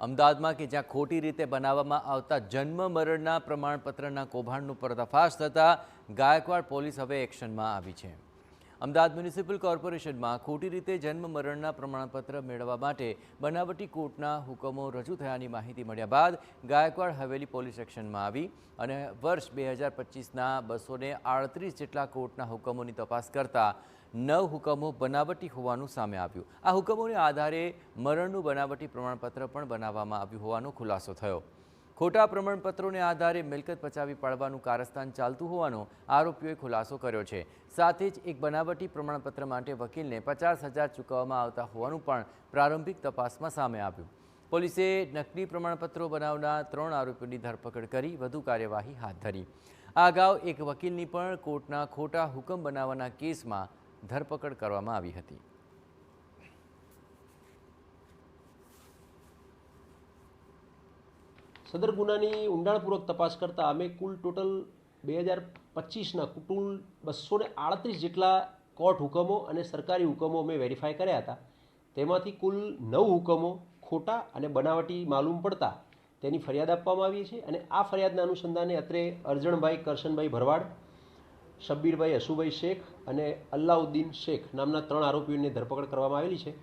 અમદાવાદમાં કે જ્યાં ખોટી રીતે બનાવવામાં આવતા જન્મ મરણના પ્રમાણપત્રના કૌભાંડનું પર્દાફાશ થતાં ગાયકવાડ પોલીસ હવે એક્શનમાં આવી છે। અમદાવાદ મ્યુનિસિપલ કોર્પોરેશનમાં ખોટી રીતે જન્મ મરણના પ્રમાણપત્ર મેળવવા માટે બનાવટી કોર્ટના હુકમો રજૂ થયાની માહિતી મળ્યા બાદ ગાયકવાડ હવેલી પોલીસ એક્શનમાં આવી અને વર્ષ 2025ના 238 જેટલા કોર્ટના હુકમોની તપાસ કરતા 9 હુકમો બનાવટી હોવાનું સામે આવ્યું। આ હુકમોને આધારે મરણનું બનાવટી પ્રમાણપત્ર પણ બનાવવામાં આવ્યું હોવાનો ખુલાસો થયો। ખોટા પ્રમાણપત્રોને આધારે મિલકત પચાવી પાડવાનું કારસ્તાન ચાલતું હોવાનો આરોપીઓએ ખુલાસો કર્યો છે। સાથે જ એક બનાવટી પ્રમાણપત્ર માટે વકીલને 50,000 ચૂકવવામાં આવતા હોવાનું પણ પ્રારંભિક તપાસમાં સામે આવ્યું। પોલીસે નકલી પ્રમાણપત્રો બનાવનાર 3 આરોપીઓની ધરપકડ કરી વધુ કાર્યવાહી હાથ ધરી। આ અગાઉ એક વકીલની પણ કોર્ટના ખોટા હુકમ બનાવવાના કેસમાં ધરપકડ કરવામાં આવી હતી। સદર ગુનાની ઊંડાણપૂર્વક તપાસ કરતાં અમે કુલ ટોટલ 2025ના કુલ 238 જેટલા કોર્ટ હુકમો અને સરકારી હુકમો અમે વેરીફાઈ કર્યા હતા। તેમાંથી કુલ 9 હુકમો ખોટા અને બનાવટી માલુમ પડતા તેની ફરિયાદ આપવામાં આવી છે અને આ ફરિયાદના અનુસંધાને અત્રે અરજણભાઈ કરશનભાઈ ભરવાડ, શબ્બીરભાઈ હસુભાઈ શેખ અને અલ્લાઉદ્દીન શેખ નામના 3 આરોપીઓની ધરપકડ કરવામાં આવેલી છે।